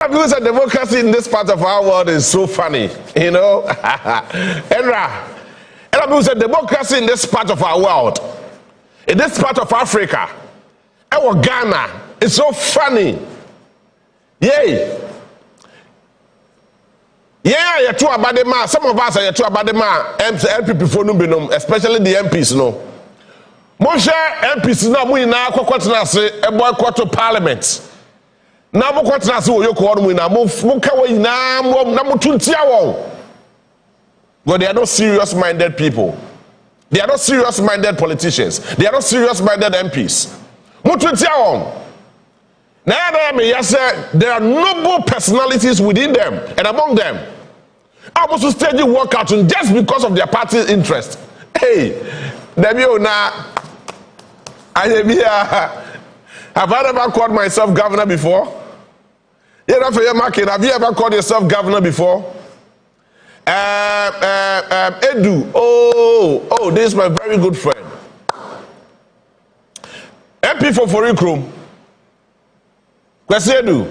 Because democracy in this part of our world is so funny, you know. And because democracy in this part of our world, in this part of Africa, our Ghana, it's so funny. Yay! Yeah, you're too about the man. Some of us are too about the man. NPP for no, especially the MPs, no. Most MPs now we now say a boycott to Parliament. Now we na say you call we now move na but they are not serious-minded people. They are not serious-minded politicians. They are not serious-minded MPs. Now there are noble personalities within them and among them. I was to stage work out just because of their party interest. Hey, have I ever called myself governor before? Have you ever called yourself governor before? Edu, oh, this is my very good friend. MP for Forikrum. Edu,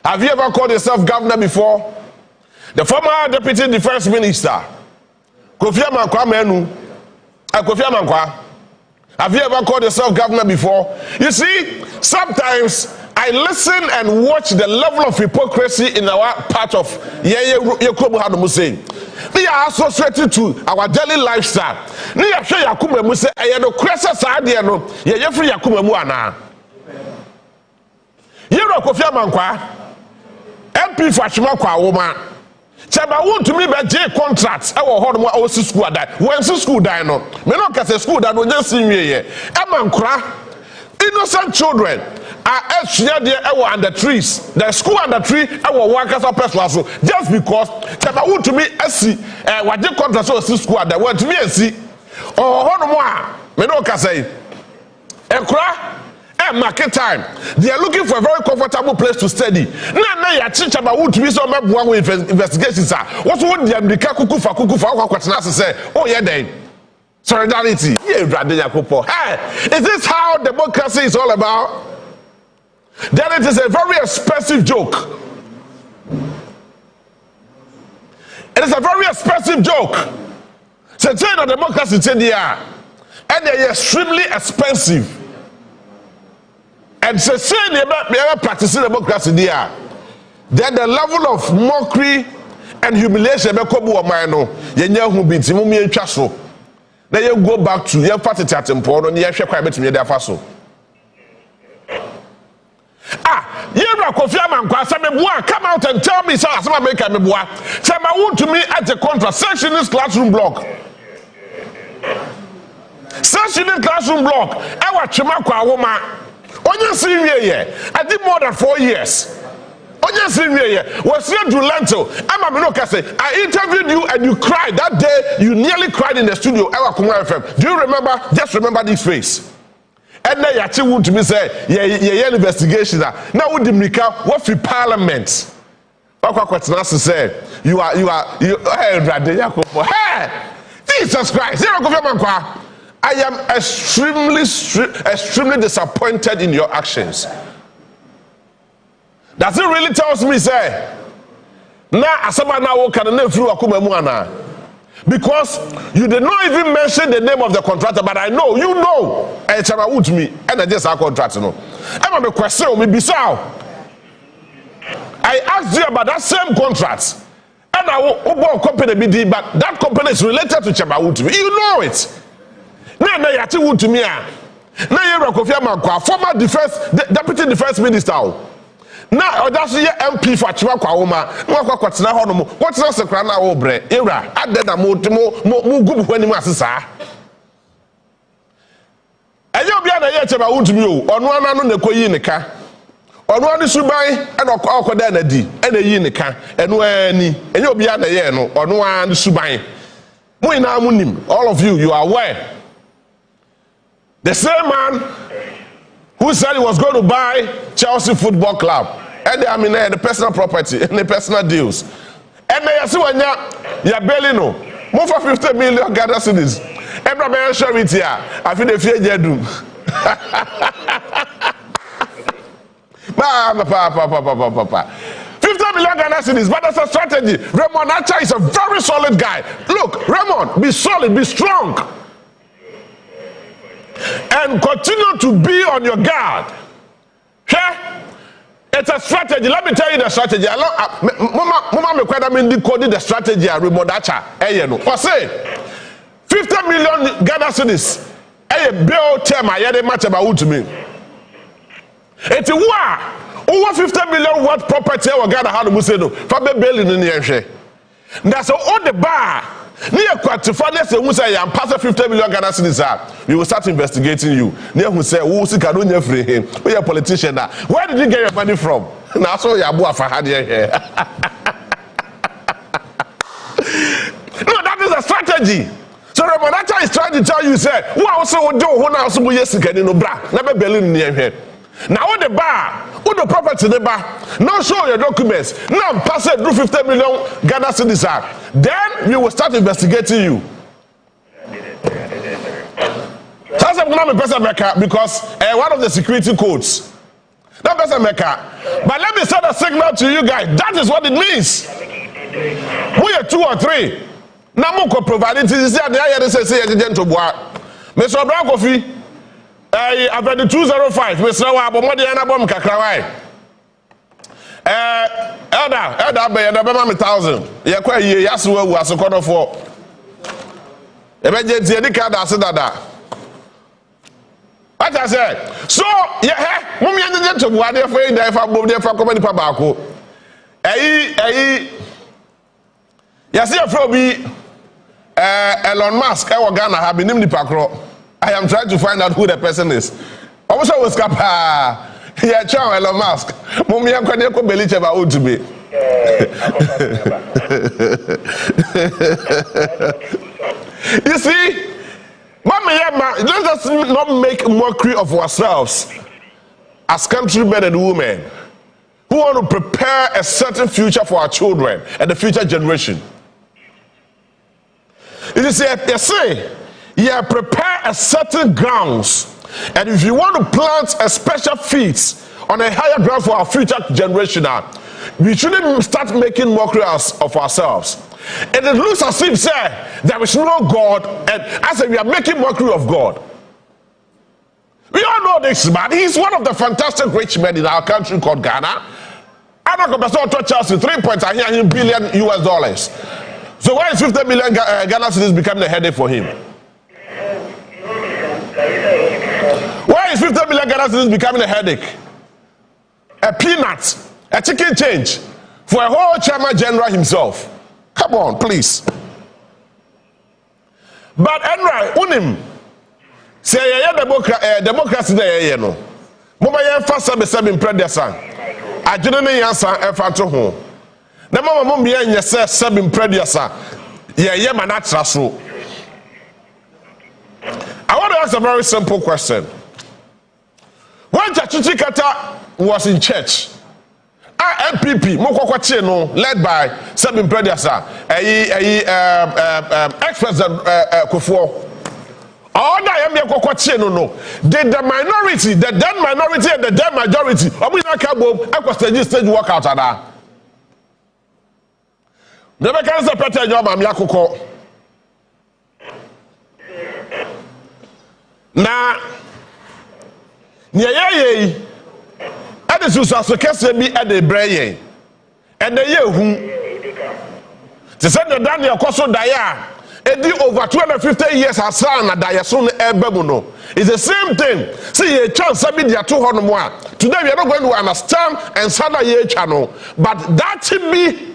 have you ever called yourself governor before? The former deputy defense minister, Kofi Amankwa Menu, Kofi Amankwa. Have you ever called yourself governor before? You see, sometimes I listen and watch the level of hypocrisy in our part of we are associated to our daily lifestyle. You know Kofi Amankwa, MP for Chimakwa woman. Chaba Wontumi be contracts e wo hodo mo osi school die. When school die no. Me no kase school die no just see me here. Amankra innocent children are actually there under trees. The school under tree e wo workers of person so just because Chaba Wontumi asi what dey contracts osi school die. Want me asi. Oh hodo mo a me no kase. Ekra market time. They are looking for a very comfortable place to study. Now you teach about who to be some investigations. What would the America kukufa say? Oh yeah, then solidarity. Hey, is this how democracy is all about? Then it is a very expensive joke. It is a very expensive joke. So say that democracy and they are extremely expensive. And so say they are practicing democracy there. Then the level of mockery and humiliation then you go back to your party at Temple and you share quite a bit there for so. Kofi Amankwa come out and tell me some American Mebua. Say my Wontumi at the contract section in this classroom block. Section in classroom block. I watch Chimakwa woman. I did more than 4 years. Was here to Lento. I interviewed you and you cried that day. You nearly cried in the studio. Do you remember? Just remember this face. And now you want to me say, yeah, investigation. Now with the Mika, what for Parliament? Say you are. Hey, Jesus Christ! I am extremely disappointed in your actions. Does it really tells me say now asaba na wo kan na firi akoma mu ana? Because you did not even mention the name of the contractor, but I know you know. E chama Wontumi and I just a contract no. Am me question me bisao. I asked you about that same contract. And I will company BD, but that company is related to Chaba Wontumi. You know it. Now yati Wontumi a. Now you Kofi Amankwa, former deputy defense minister. Now that's the MP for Chimakwa Oma. No kwatena ho no. What is the crown na wo bre? Era adeda mo gubu hwani mu asesa. Enyo bia na ye Chaba Wontumi o. Onua na no na koyi ne ka. Onua ni suban e na okoda na di. E na yi ne ka. Eno ani. Enyo bia na ye no. Onua ni suban. Mo ina amunim. All of you are aware. The same man who said he was going to buy Chelsea Football Club, and they the personal property and the personal deals. And they see when you're bailing no, more for 50 million Ghana cedis. Every man share it here. I feel the fear you do. 50 million Ghana cedis, but that's a strategy. Raymond Acha is a very solid guy. Look, Raymond, be solid, be strong. And continue to be on your guard. Okay? It's a strategy. Let me tell you the strategy. Mama me kwada me decode the strategy a Raymond Acha. For say 50 million Ghana cedis. Bill term I had a match about Wontumi. It's over 50 million worth property or Ghana how to say no. For be building in the that's all the bar. Near quantify who say I'm past 50 million Ghana cedis. We will start investigating you. Near who say who see Kadunya free him. We are politician now. Where did you get your money from? Now so you are for had here. No, that is a strategy. So Raymond Acha is trying to tell you, say, who also do who now so yes can no bra, never Berlin near here. Now what the bar, who the property the bar, now show your documents, now pass it through 50 million Ghana cedis. Then we will start investigating you. That's a person because one of the security codes. That person maker. But let me send a signal to you guys. That is what it means. We are 2 or 3. Namuko provided to this say agent to bois. Mr. Brankofi, I've had the 205, Mr. Wabomodi and Abom Kakrawai. Elder by the 1,000. Yakwa Yasu was a quarter for emergency card. What I said, so yeah, Mummy and to what they're afraid if I move there for company Pabako. Yes, you're Elon Musk, Ghana have been named the Pakro. I am trying to find out who the person is. Also, was Kappa. Yeah, Chow Elon Musk. Mummy, I'm going to believe about Wontumi. You see, let us not make mockery of ourselves as countrymen and women who want to prepare a certain future for our children and the future generation. It is they say, yeah, prepare a certain grounds, and if you want to plant a special feet on a higher ground for our future generation, we shouldn't start making mockery of ourselves. And it looks as if say there is no God, and as if we are making mockery of God. We all know this man. He's one of the fantastic rich men in our country called Ghana. I'm not going to touch 3 points. I hear him billion US. So why is 50 million Ghana cedis becoming a headache for him? Why is 50 million Ghana cedis becoming a headache? A peanut, a chicken change for a whole chairman general himself. Come on, please. But anyway, unim say democracy there no. Mama ye fast be seven predecessor. Adwene ne yansa e fa to ho. Na mama mom ye nyese seven predecessor. Ye man atra so. I want to ask a very simple question. When Chachichi Kata was in church, NPP no, led by seven predecessor, ex-president Kufuor. All that no. Did the minority, the then minority and the then majority, stage work out at that. Never can say better job, I'm Yakoko. Now, and the Susan Kessler be at the brain, and the year who to send the Daniel Koso Daya, and over 250 years has son at Diason Ebebuno. It's the same thing. See a chance, I mean, they are 200 more. Today we are not going to understand and Sada Ye channel, but that should be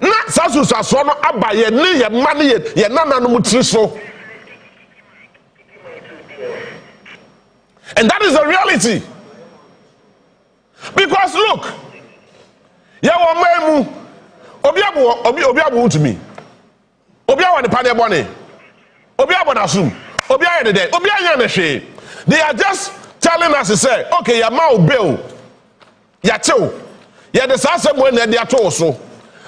not Sasus as one abaye, near money, yet none of Mutriso. And that is the reality. Because look, Obiabu Wontumi, Obiabu the Pade Bonnie, Obiabu Nasum, Obiabu the day, Obiabu. They are just telling us to say, okay, your mouth bill, Yato, yeah, the same when they are told so.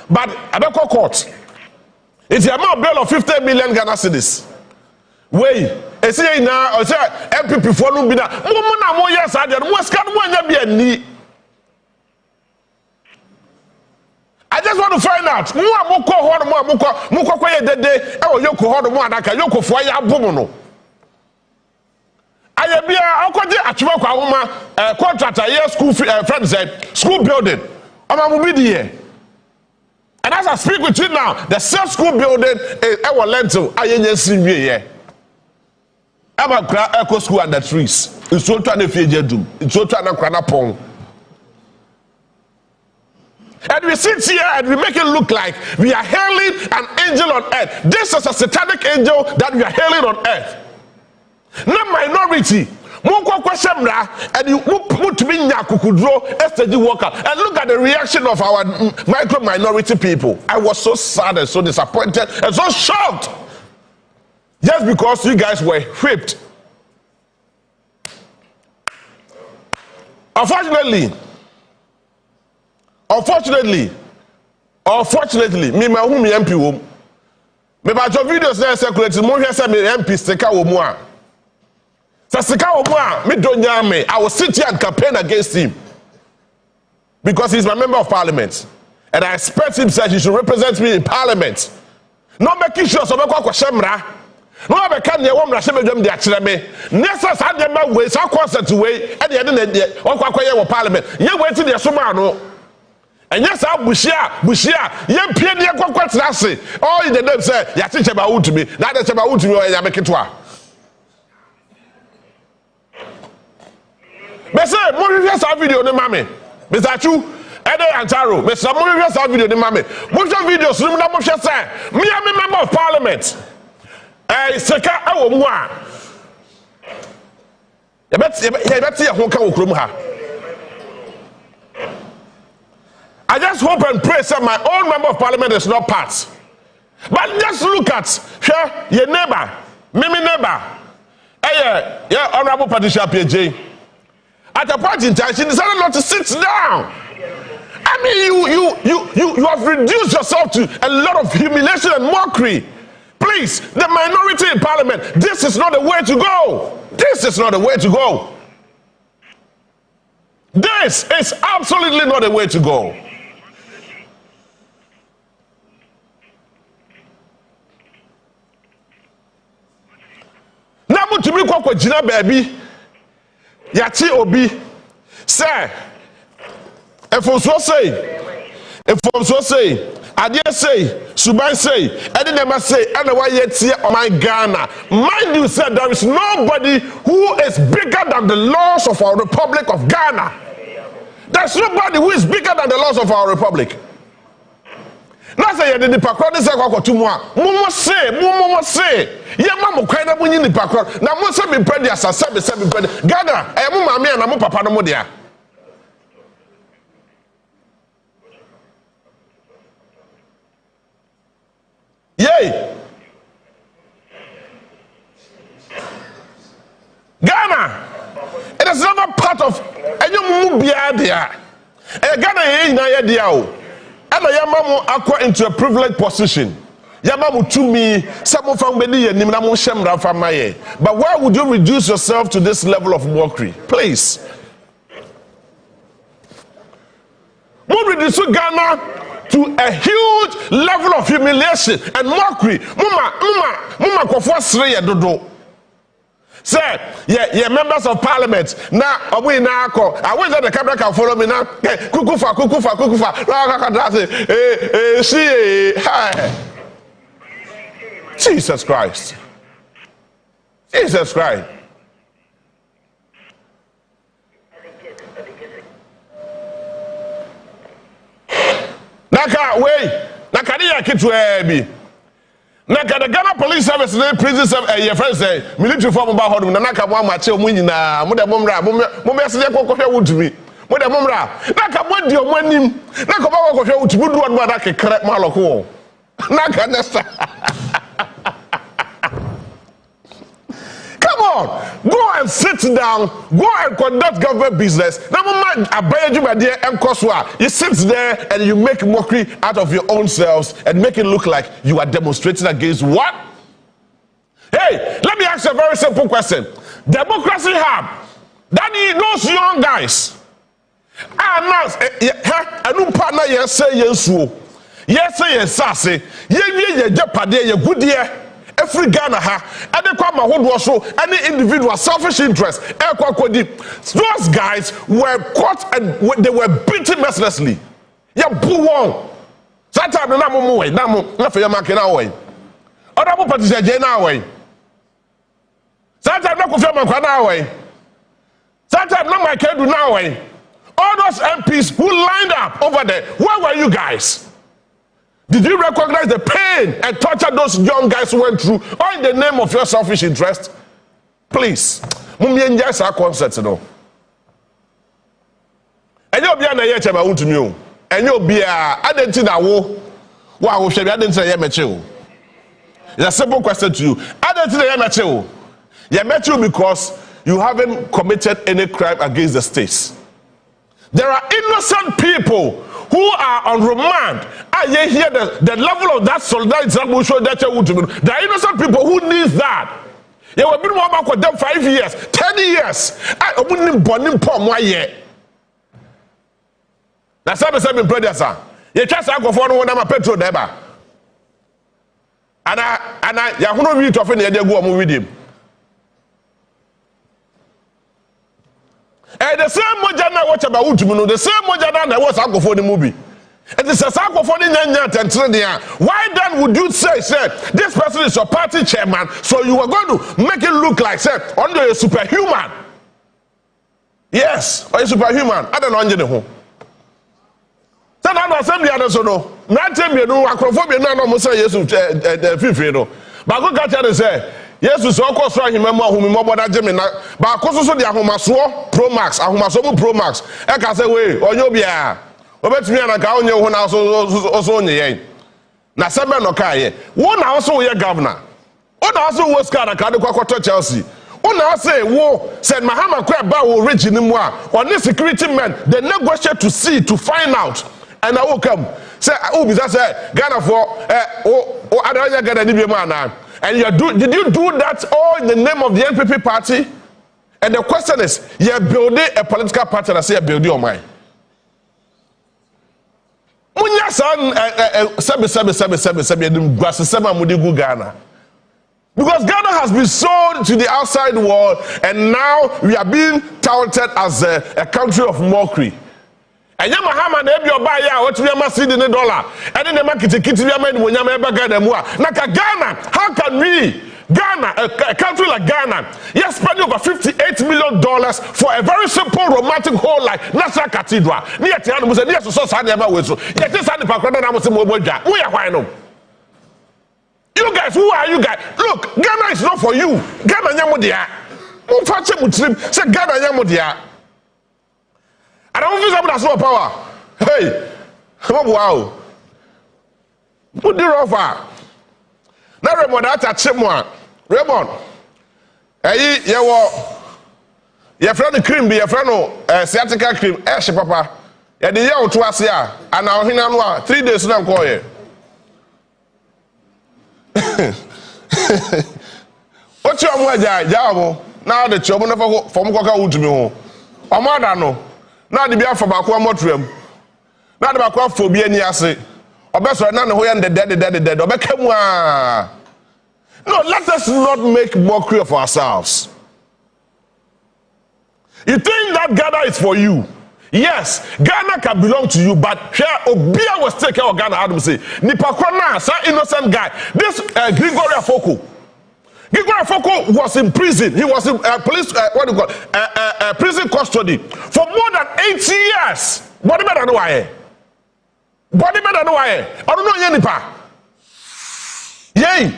But Abeko court, it's your mouth bill of 50 million Ghana cedis. Wait, Esi na o say MPP for no bi na mo na mo yes ade no sika no anya bi ani. I just want to find out mo amoko ho no mo amoko koye dede e wo yoko ho no mo adaka yoko fo ya bom no. Aye bia akoje atwema kwa homa contractor year school friend said school building. Ama mo bi die. And as I speak with you now, the same school building is our lentil. I ain't seen me here. I'm a eco school under trees. It's so trying to feed you doom. It's so trying to cry upon. And we sit here and we make it look like we are hailing an angel on earth. This is a satanic angel that we are hailing on earth. Not minority. And you put me in Yakukudro, STG worker, and look at the reaction of our micro minority people. I was so sad and so disappointed and so shocked. Just because you guys were whipped. Unfortunately, me my home MP wom. Me ba your videos there circulate mo hwe say me MP stika wo mu a. Sasika wo mu a me don't me. I will sit here and campaign against him. Because he's my member of parliament. And I expect him that he should represent me in parliament. No making sure so make kwashemra. No be kan ye wo mra she bedwam de akire me. Nessa sa de ma we sa concert we e de na de okwakoye wo parliament. Ye wait de so ma no. And yes, I bushia, ye pie de kwakwatra ase. All in the name say ya teach about Wontumi. Na de about Wontumi o ya meketwa. Me say mo review sa video ni mame. Mr. Chu Ede Antaro, Mr. Mo review sa video ni mame. Mo show videos ni na mo hwe say me am member of parliament. Seka awo mu a. Ye bet ye ho ka wo krom ha. I just hope and pray that my own member of parliament is not part. But just look at your neighbor, Mimi neighbor. Yeah, Honorable Patricia PJ. At a point in time, she decided not to sit down. I mean, you have reduced yourself to a lot of humiliation and mockery. Please, the minority in parliament, this is not the way to go. This is not the way to go. This is absolutely not the way to go. Now, to me, kwa jina baby, yati obi, say, if I'm so say, I dare say, Subai say, I didn't say, and why yet here on my Ghana. Mind you, said there is nobody who is bigger than the laws of our Republic of Ghana. There's nobody who is bigger than the laws of our republic. Now say the pakro de say kwa tumwa. Mumo say. Ye mamu kwai na munyi ni pakro. Na mo say me pedi asase be say me pedi. Ghana, e mo mama na mo papa no mo dia. Yay! Ghana, it is never part of any mubia there. Ghana ye na ye dia o. And yamamu akwa into a privileged position. Yamamu to me, some from Bedi and Nimamu Shemra Famaye. But why would you reduce yourself to this level of mockery? Please. Would reduce Ghana to a huge level of humiliation and mockery. Muma kofo sre ye dodo. Say, yeah, members of parliament. Now, we now call. I wish that the camera can follow me now. Kukufa. Hi. Jesus Christ. Naka, wait. Naka, niya kitu ebi. Naka the Ghana Police Service and prison service your friends say military form ba hodum na naka mo amache omu nyina mo de momra mo me se kokofia Wontumi mo de momra naka mo di omu anim naka ba kokofia Wontumi du onu ada kekere mo aloko naka nesta. Come on, go and sit down, go and conduct government business. Now, you sit there and you make mockery out of your own selves and make it look like you are demonstrating against what? Hey, let me ask you a very simple question. Democracy Hub, that those young guys, partner, yes, say yes, yes, yes, sassy, ye jeopardy, ye good year. Every Ghana and they come also any individual selfish interest. Those guys were caught and they were beaten mercilessly. Yeah, boo one. Sometimes no more way. Now, not for your market away. Other parties are now way. Sometimes not for your market away. Sometimes not my kid do now way. All those MPs who lined up over there, where were you guys? Did you recognize the pain and torture those young guys went through, all in the name of your selfish interest? Please, mummy enjoy our concerts, you know. And you'll be an ayah about Wontumi, and you'll be I didn't see that war. Wow, I didn't say Yamachu. It's a simple question to you. I didn't say Yamachu. Yamachu because you haven't committed any crime against the states. There are innocent people who are on remand. I hear the level of that solidarity that will show that there are innocent people who need that. You have been working for them 5 years, 10 years. I wouldn't born in Pom 1 year. That's how the same brothers are. You just go for one of petrol deba. And I have no reason to offend the idea go with him. And the same Mojana watch about Wontumi, the same Mojana that was out for the movie. It is a sack for the why then would you say, this person is your party chairman, so you are going to make it look like, under a superhuman? Yes, or a superhuman. I don't know under the home. So that was assembly, I don't know. Not tell me, no, acrophobia, no, no, say yes, the but go catch and say, yes, so of course, right, remember whom more than Jimmy. But of course, the Ahomaso Pro Max, Ahomaso Pro Max, I can say, way, or you'll be a. Obet me and account you when also on the na sebe no kai one also we governor one also was kind of kwakwato Chelsea one also say wo said Mahama kwa ba wo region mu a on the security men they negotiate to see to find out and I will come say oh be say Ghana for adanya Ghana ni be man and did you do that all in the name of the NPP party? And the question is you building a political party that say you building on mine. Because Ghana has been sold to the outside world and now we are being touted as a country of mockery. And Yamahama na ebi oba ya what we must see the dollar and in the market kiti we made when Yamaba Ghana mua. Naka Ghana, how can we Ghana, a country like Ghana, yes, spending over $58 million for a very simple romantic hall like National Cathedral. Near Tiana was a near to Sosa never was so. Yet this and the Pakran was a mobile. We are why no. You guys, who are you guys? Look, Ghana is not for you. Ghana Yamudia. Say Ghana Yamudia. I don't feel that's no power. Hey, wow. Put the rover. Now, Raymond, that's a chip one. Raymond, hey, your friend cream, be your friend, sciatica cream, papa. Yeah, the year to us here, and now he now 3 days now call you. What's your mother, Jamo? Now the children never from Coca Wontumi. Or mother no. Now the beer from Aqua Motrium. Now the Aqua phobia niase. Or best right now, who are the dead, or back. No, let us not make mockery of ourselves. You think that Ghana is for you? Yes, Ghana can belong to you, but here Obia was taking care of Ghana. Adam say, Nipakwana, some innocent guy. This Gregory Afoko. Gregory Afoko was in prison. He was in police, prison custody for more than 8 years. What about the way? Body better no way. I don't know Yenipa. Yay.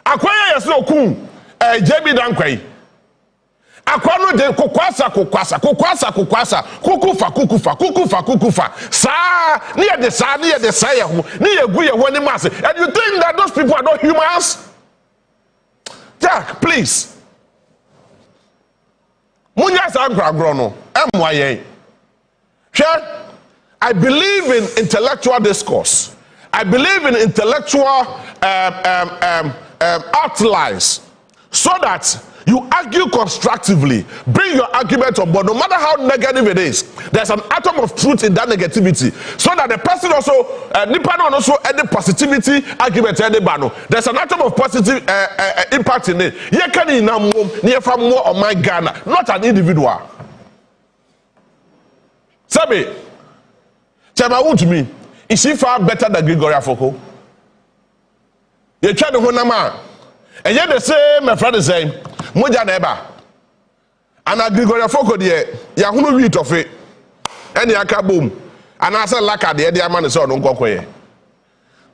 Akwaya yaso kun JB Dankwai. Akwano de kukwasa kukufa. Sa near the saya and you think that those people are not humans? Jack, please. Munya Sangra Grono. MYA. Sure. I believe in intellectual discourse. I believe in intellectual outlines so that you argue constructively, bring your argument on board, no matter how negative it is. There's an atom of truth in that negativity, so that the person also, Nippon also any positivity argument. There's an atom of positive impact in it. You can more on my Ghana, not an individual. Sabi, Chema Wontumi, is she far better than Gregoria Foko? You can't do one. And yet the same, my friend is saying, Moja neba. And I Gregoria Foko de Yahoo read of it. And the aka boom. And I said laka the idea man is on Unkoye.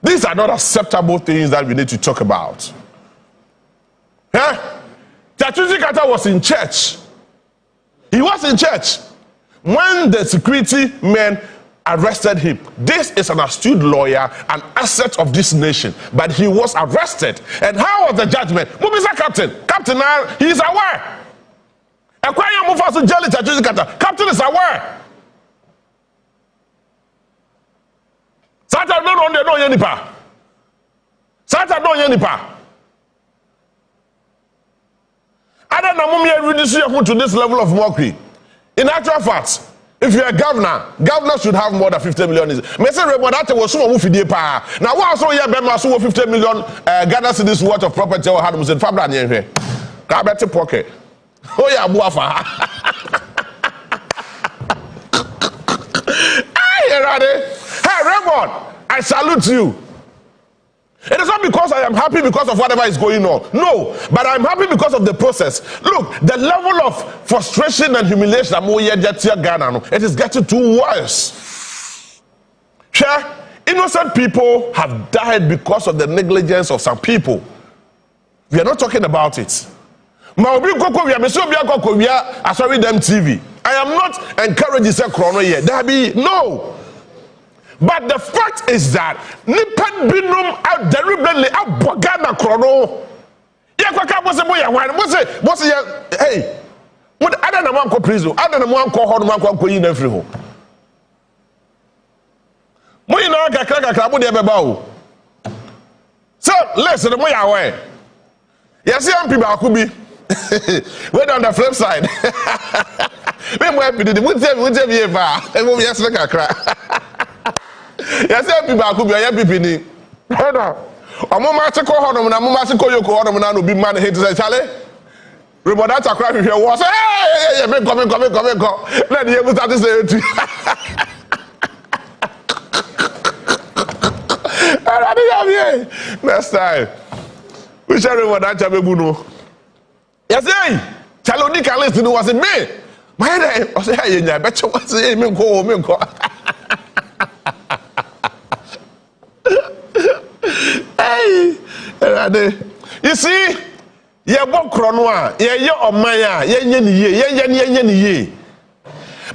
These are not acceptable things that we need to talk about. Huh? Tatuzi Kata was in church. He was in church when the security men arrested him. This is an astute lawyer, an asset of this nation, but he was arrested. And how was the judgment? Mubisa captain. Captain now, he is aware. Captain is aware. Satan don't know Yenipa. Satan don't Yenipa. I don't know reduce you to this level of mockery. In actual fact, if you're a governor should have more than 50 million. Mr. Rebodate was so movie de pa. Now what also here be so 50 million Ghana cedis worth of property or had was in Fabra near here. Ka better pocket. Oh yeah, buafa. Hey Raymond, I salute you. It is not because I am happy because of whatever is going on. No, but I'm happy because of the process. Look, the level of frustration and humiliation it is getting too worse. Sure, innocent people have died because of the negligence of some people. We are not talking about it. I am not encouraging this chrono yet. No. But the fact is that Nippon Binum out deliberately out Bogana Chrono. What's it? Hey, what I don't know one prison, I don't know one call Horn in every home. We know Kaka. So, listen, the way away. Yes, young people could be. Wait on the flip side. Yes, people could be a people ni. Omoma se ko hono na moma se ko yoko hono na no bi man hate say chale. Remember that cry here was hey me come. Let you start to say it. Next time. We shall remember that chabebu no. Yes, hey. Chalo ni kan listen was me. My head I say hey nya bet you was me nko. Hey, you see, ye bo krono a ye omaya ye ye.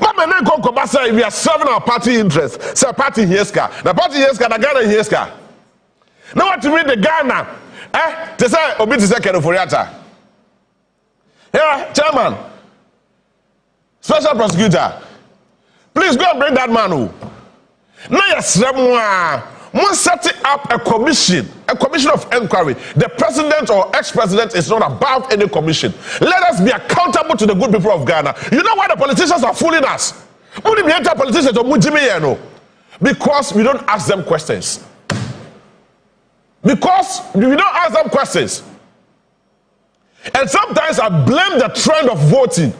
Mama na go basa we are serving our party interest. Say party hereska. The party hereska na Ghana hereska. Now what to read the Ghana? They say obi to say Kenoforiata. Yeah, chairman. Special prosecutor. Please go and bring that man who. Now yes, one setting up a commission of inquiry. The president or ex-president is not above any commission. Let us be accountable to the good people of Ghana. You know why the politicians are fooling us? Because we don't ask them questions. Because we don't ask them questions. And sometimes I blame the trend of voting.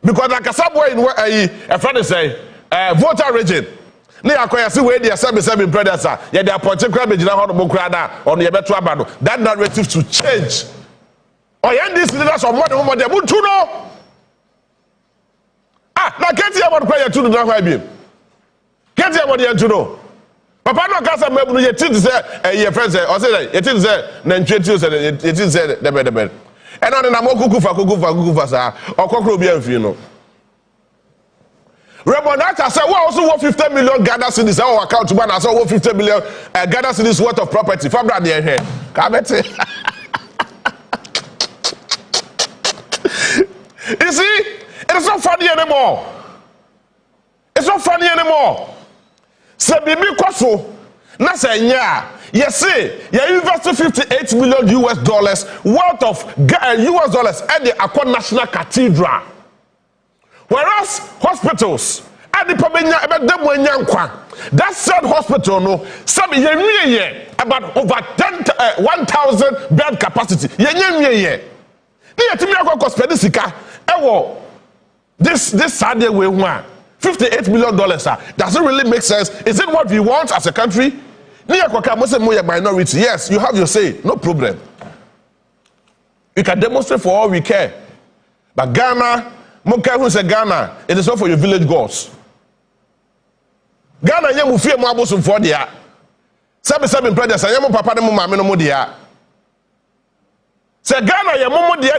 Because like a subway in where a friend is saying, voter region. That narrative to change. These leaders are more than to know. Now can't you about prayer to know why be? Can't you about to know? Papa no kasa mebu ye tin say your friend say or say ye tin say na ntwetu say ye tin say the bed. And na mokukufa sa okokro bi amfi no. Rebonata said, well, also worth 50 million Ghana cedis our account to ban as well 50 million Ghana cedis worth of property. Fabra near here. You see, it is not funny anymore. It's not funny anymore. Se bibi kwaso na se nya Yes, say, you invested $58 million worth of US dollars at the Akwa National Cathedral. Whereas hospitals, that said hospital, no, some about over 1,000 bed capacity. This Saturday we want $58 million. Does it really make sense? Is it what we want as a country? Minority. Yes, you have your say. No problem. We can demonstrate for all we care. But Ghana, who say Ghana, it is not for your village gods. Ghana, you will fear more for the 7 brothers, and papa no dia. Say Ghana, your mom dia,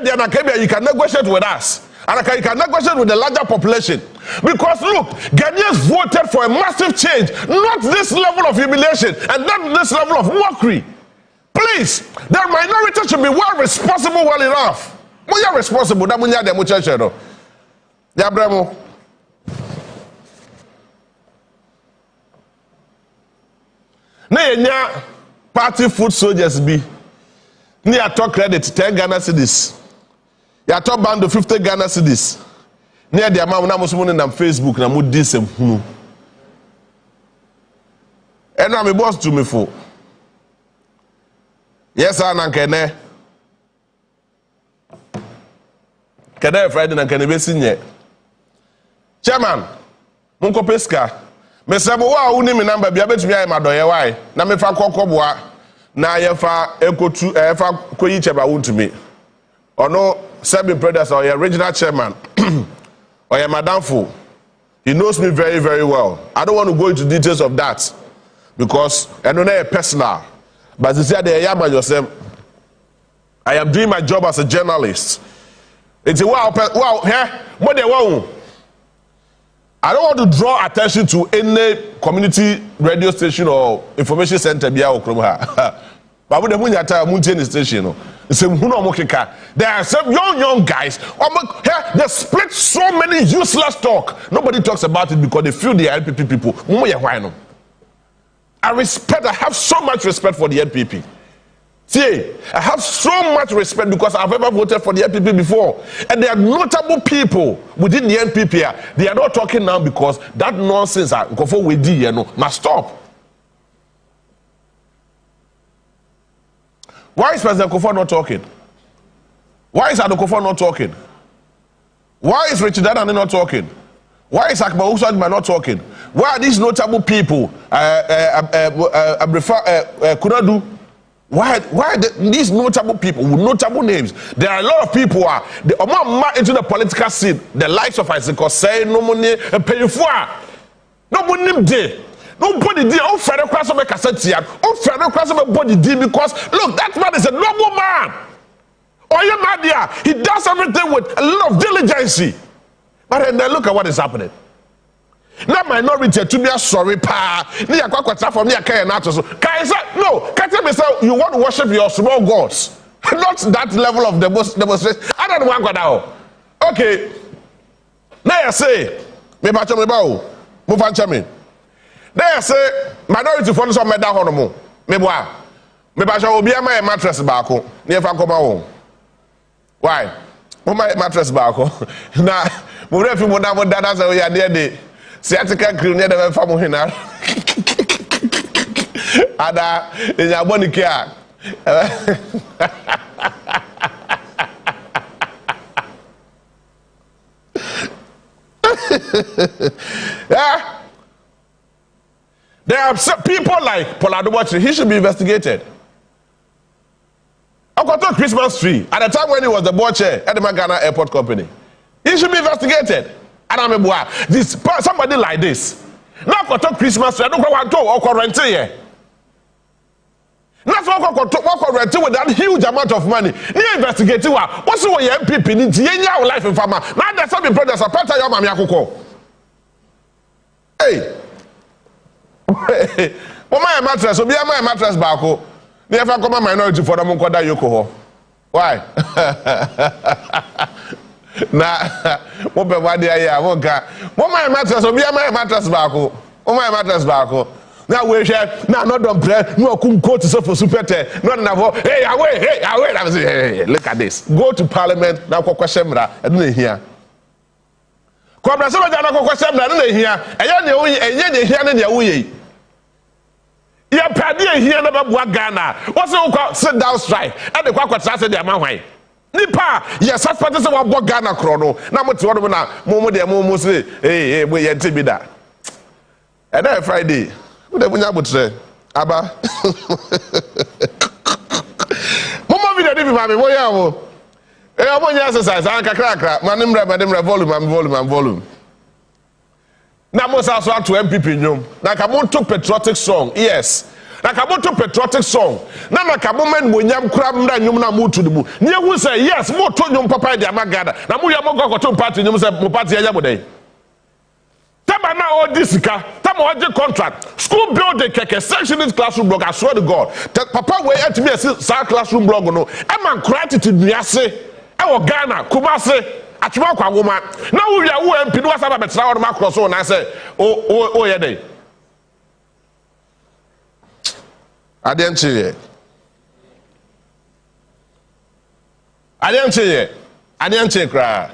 you can negotiate with us. And you can negotiate with the larger population. Because look, Ghanaians voted for a massive change, not this level of humiliation and not this level of mockery. Please, the minority should be well responsible well enough. We are responsible. That munya demo church no. Ya bremo. Na yenya party food soldiers be. Ni ato credit 10 Ghana cedis. Ya top band of 50 Ghana cedis. Near the amount na musumu na Facebook na mu disem hunu. Ena me boss to me for. Yes, na nkene. Kede Friday na nkene be sinye. Chairman, munko peska. Me sebo wa uni mi number bia betumi aye madoye why. Na me fa kokoboa na ye fa ekotu fa koyi cheba Wontumi. Ono Sebi Brothers or your regional chairman or your madamfo, he knows me very, very well. I don't want to go into details of that because I don't know personal. But you said yourself, I am doing my job as a journalist. It's a wow, what they want. I don't want to draw attention to any community radio station or information center. But when the station, there are some young guys. They split so many useless talk. Nobody talks about it because they feel the NPP people. I have so much respect for the NPP. See, I have so much respect because I've ever voted for the NPP before. And there are notable people within the NPP. They are not talking now because that nonsense must stop. Why is President Kufuor not talking? Why is Adokofo not talking? Why is Richard Adani not talking? Why is Akbar Usman not talking? Why are these notable people, Kunadu? Why are these notable people with notable names? There are a lot of people who are into the political scene. The likes of Isaac say no money, pay for no money day. Nobody did. Oh, Federal Class of a cassette. Oh, Federal Class of a body did because look, that man is a noble man. Oh, yeah, my dear, he does everything with a lot of diligence. But then look at what is happening. Now, minority to be a sorry pa. No, you want to worship your small gods, not that level of demonstration. I don't want to go down. Okay. Now you say, me bacho me bao, move on chami. There say minority for some meda honomo. Me boa. Me ba sha obi ama mattress baako. Ne fa koma wo. Why? Mo ma mattress baako. Na mo refi mo na mo dada say we are there dey. Sciatica cream ne dey fa mo hina. Ada enya boni kia. Yeah. There are people like Poladobochi, he should be investigated. I got a Christmas tree at the time when he was the board chair at the Ghana Airport Company. He should be investigated. And I'm a this somebody like this. Now got a Christmas tree, I don't want to or rent here. That's what I rent with that huge amount of money. You investigate what's the way MPP needs your life in farmer. Now there's some brothers are part of your mammy. Hey. My mattress, so be my mattress back. Never come a minority for them koda yoko. Why? Nah, what be what they are? My mattress, so be my mattress back. My mattress back. Now we share now not done prayer. No come go to for super not na hey away. I say hey, look at this. Go to parliament now question mra I don't hear. Kwabra se baja na question mra no hear. Enye ne hear ne wo ye. Ya pade hear na ba Ghana. What say sit down strike. E de kwa kwatra se de ama hwan. Nipa yes suspect say wa bo Ghana kro no. Na mo te wodo na mo de mo say hey we ye nti bi da. E na Friday. The munya butre aba mama video dey be mama mo ya wo mo nya exercise an kakra madem volume na mo sa so to NPP nyom na ka mo to patriotic song yes na ka mo to patriotic song na ka mo men mo nyam kura mra nyom na mo to de mu ne hu say yes mo to nyom papa dey amagada na mo ya mo go to party nyom say mo party ya bodai tama na all this ka tama oje contract school building keke sectionist classroom block I swear to God papa we at me say classroom block no e man credit to nuase e wo Ghana Kumasi atuma kwa woma na wo wia wo MP no wasa ba betra wo ma cross wo na say o ye dey adenche kra.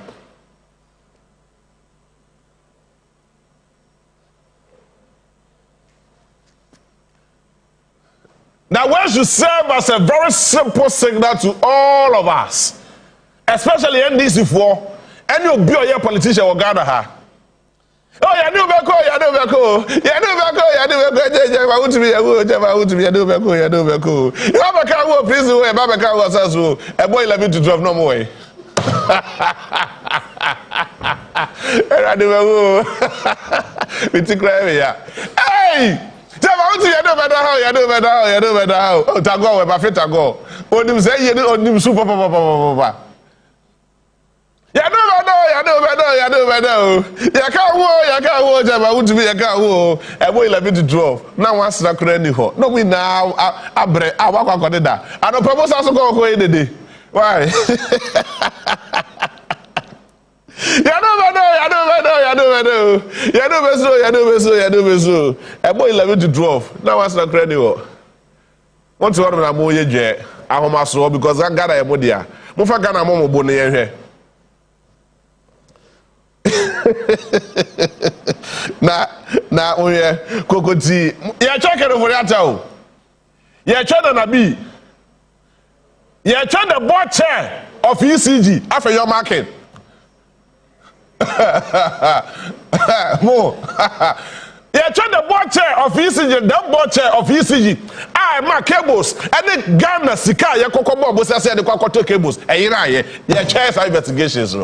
Now, we should serve as a very simple signal to all of us, especially NDC4, any of your politician will gather her. Oh, you know, you have a car, please, Babaka was also a boy 11 to 12 no more. Hey! You know better how. Oh, Tago, we buffet Tago. Onim say you onim super papa. You know better. You can't wo, Jama, want to be a car wo. A boy 11 to 12. Now once na kure ni ho. No we now abre awakwa kodeda. And the purpose also go in the day. Why? You know better. A boy 11 to 12. Now what's the credit? Want to order a more ye, I because I got a modia. Mufa Ghana Momo Bonnie here. Na oye kokoti. Ya check it over that. Ya check on a B. Ya check the board chair of ECG after your market. Mo. Yeah, turn the board chair of ECG, the board chair of ECG. My cables. And the Ghana Sika, ya kokobo, boss, I said the kokoto cables. And yeah, chairs are investigations.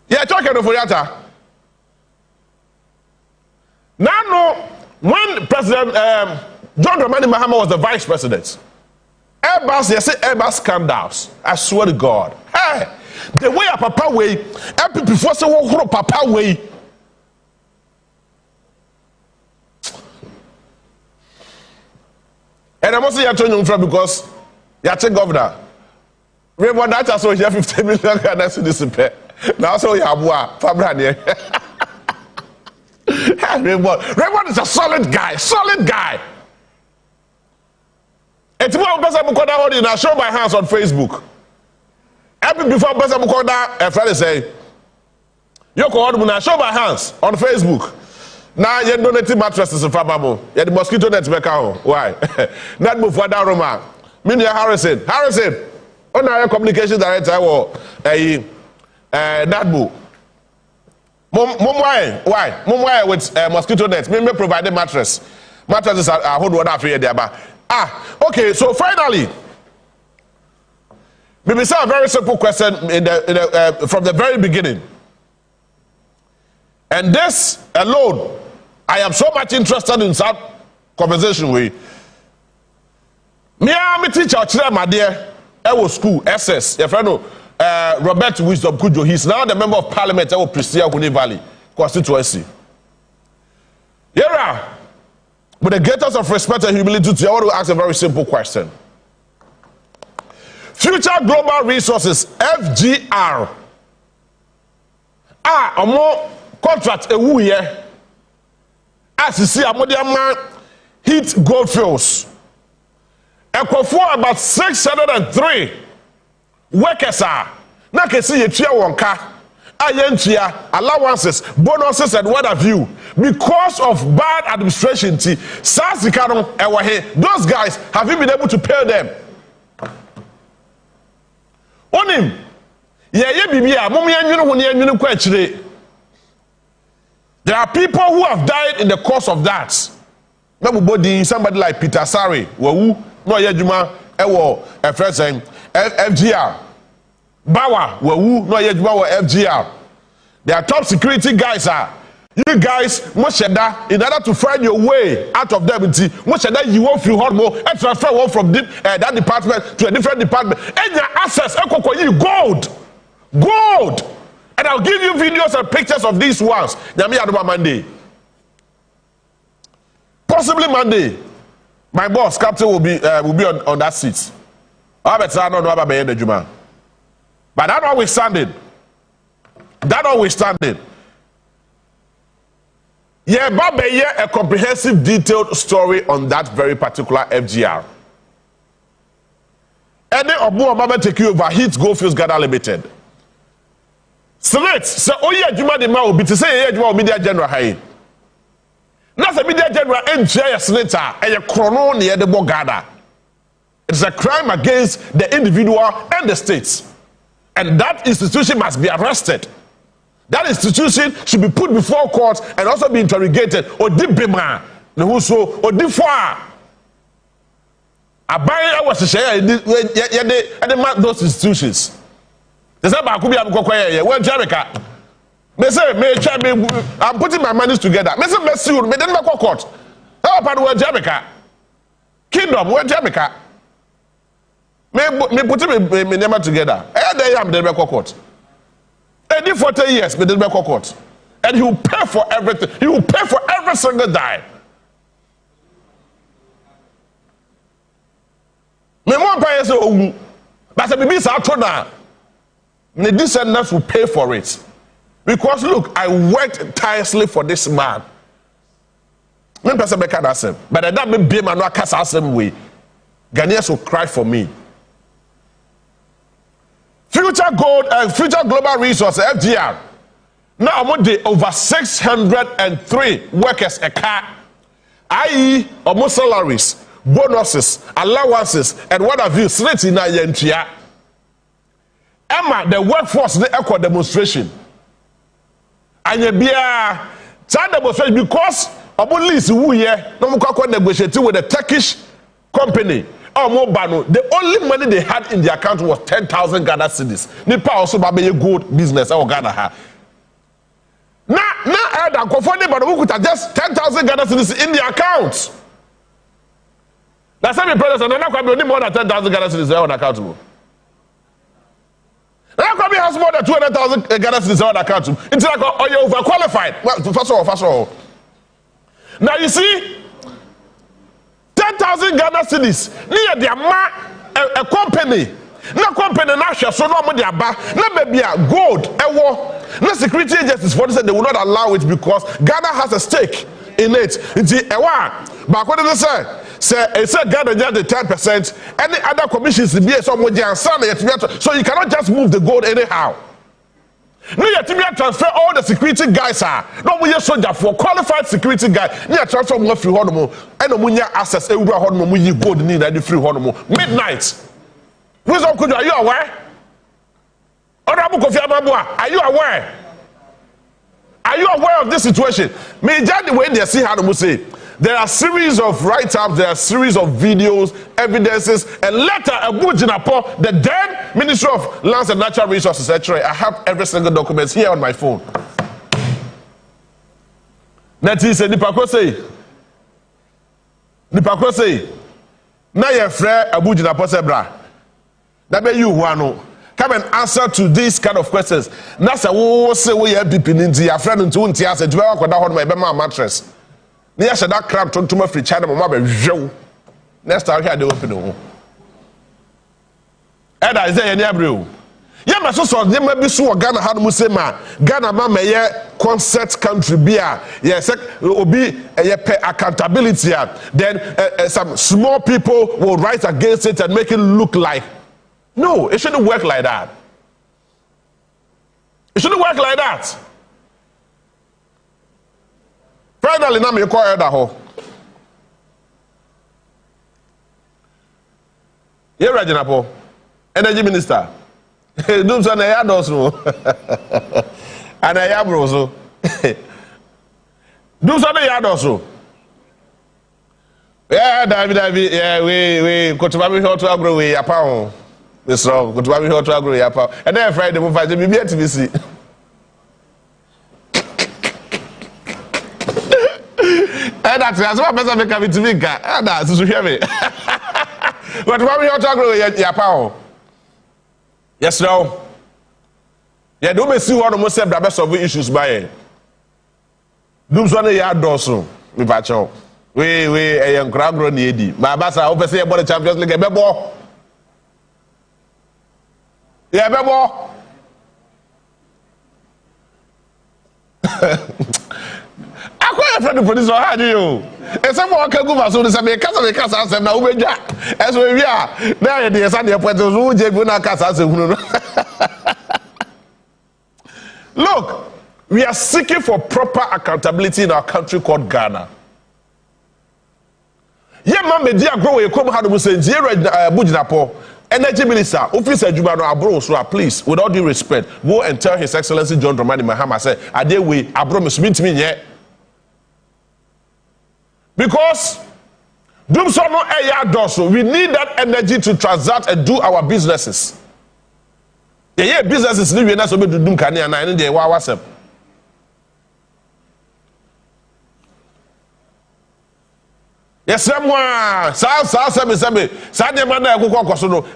Yeah, talking of Yata. Now, when President John Dramani Mahama was the vice president, Airbus, they say Airbus scandals. I swear to God. Hey, the way a papa way, NPP for say wo papa way. And I must say you're turning from because you're the governor. Remember that I saw you 50 million and that's this pay. Now so you have what? Fabrani. Raymond is a solid guy. It's more person who hold I show my hands on Facebook. Every before person who a friend say, you can hold show my hands on Facebook. Now you donate mattresses in Fabamo. You the mosquito net back out. Why? Not move for that Roma. Minia Harrison. Oh now communications director or Nadbu. Why? Mom with mosquito nets. Me provide the mattress. Mattresses are hold water for you there. Okay, so finally, maybe say a very simple question from the very beginning. And this alone, I am so much interested in that conversation with. Me teacher, my dear, I was school, SS, your friend, Robert Wisdom Kujo. He's now the member of Parliament at Priscilla Huni Valley constituency. Yeah. With the greatest of respect and humility, I want to ask a very simple question. Future Global Resources, FGR. A more contract a woo here. as you see amodiama heat gold fields. Ekofo about 603 workers are na kesi yetua wonka ayentua allowances bonuses and what have you because of bad administration ti sasika no ewo he those guys have you been able to pay them onim ye bibia mom yenwunu ho ne yenwunu kwa akire. There are people who have died in the course of that. Somebody like Peter Sari wawu no yedwuma ewo efresen FGR Bawa wawu no yedwuma wo FGR. There are top security guys are you guys mosheda in order to find your way out of them mosheda you won't feel hard more and transfer one from that department to a different department and your access ekoko you gold and I'll give you videos and pictures of these ones. Nyami Adoma Monday. Possibly Monday, my boss, Captain, will be on that seat. But that notwithstanding, yeah, Baba, a comprehensive, detailed story on that very particular FGR. Any of Baba take you over Heat Goldfields Ghana Limited. Select, so Juma de Mao be to say media general high. Not a media general engineer senator and a chrono near the Bogada. It's a crime against the individual and the states. And that institution must be arrested. That institution should be put before court and also be interrogated. Or dibema, the whoso, or difoa. I was a share and those institutions. I'm putting my money together. Court. Kingdom, where Jamaica? Me putting my name together. I am the court. And in 40 years, me the court. And he will pay for everything. He will pay for every single dime. Me more pay so, but the baby is out now. The descendants will pay for it. Because look, I worked tirelessly for this man. But that may be my same way. Ghanaians will cry for me. Future Global Resources, FGR. Now I'm on the over 603 workers a car, i.e. almost salaries, bonuses, allowances, and what have you, straight in Nigeria. Emma, the workforce, the echo demonstration. And you be a demonstration because of least who here, no more negotiating with the Turkish company. The only money they had in the account was 10,000 Ghana cedis. Nipa also babe a good business or Ghana ha. Now I had a confident but who could just 10,000 Ghana cedis in the account. That's how brothers and not more than 10,000 Ghana cedis on accountable. Now has more than 200,000 Ghana cedis on account. It's like oh, you're overqualified. Well, first of all. Now you see 10,000 Ghana cedis near their a company. No company now shall so no money about no baby gold war. No security agencies for this they will not allow it because Ghana has a stake in it. But what did they say Ghana just the 10%. Any other commissions be so you cannot just move the gold anyhow. No, you have to transfer all the security guys are. No, we are soldier for qualified security guy. You have transfer more free hormone and no money access every hormone we gold need the free hormone. Midnight. Wisdom could are you aware? Honorable Kofi Amabua, are you aware? Are you aware of this situation? Me judge the way they see how to say. There are series of write-ups, there are series of videos, evidences, and letter the then Ministry of Lands and Natural Resources, etc. I have every single document here on my phone. That is a Nipakose. Na ye frere Abu Jinapo Sebra. That be you who come and answer to these kind of questions. Na se wo say we NPP ninti ya friend nti unti ase dwe wa kwada ho no e be ma mattress. Na ya shada crab tontoma free China mama be hwew. Next time here they open ho. Eda is there any abreu. Yeah, so they may be so Ghana had Musema, Ghana ma me concert country beer, yes, obi accountability. Then some small people will rise against it and make it look like. No, it shouldn't work like that. It shouldn't work like that. Finally, now me call that ho. Yeah, Rajinapo, Energy Minister. Do so na ya doso. Ana ya broso. Do so na ya doso. Yeah, David, yeah, we kotuba mi ho to agro we apa ho. We so kotuba mi ho to agro we apa. And then Friday mo fa je bi at TVC. And that's what person make am to me ga. And that's so hear me. Kotuba mi ho to agro we apa ho. Yes, no. Yeah, don't see one of most of the solve issues by. Do so na ya doso. Me pa cho. We young crowd grown yedi. My basa open say about the Champions League bebo. Yeah, bebo. Akwa friend the police how do you? E say mo ka go so say me kasa asem na ubeja. Eso we a na ye dey say dey point so je bu na kasa asem hunu no. Look, we are seeking for proper accountability in our country called Ghana. Yeah, man, media grow a come how to say Bujinapo, Energy Minister, Officer Jubano Abro, so please, with all due respect, go and tell His Excellency John Dramani Mahama say, Ade we Abro Muslim to me yet. Because we need that energy to transact and do our businesses. Yeah, businesses live in us to do Kanye and I need the WhatsApp. Yes, someone,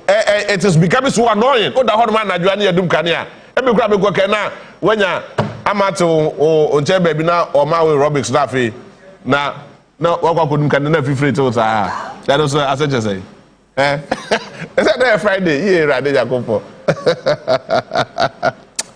it is becoming so annoying. Oh, the hot man, I do any Dum Kanye. Every grab a cockana when you're amateur or baby now or Maui Robics Nafi. Now, what couldn't can never free to that was as I just say. Eh? Is that there Friday? Yeah, right there, go for.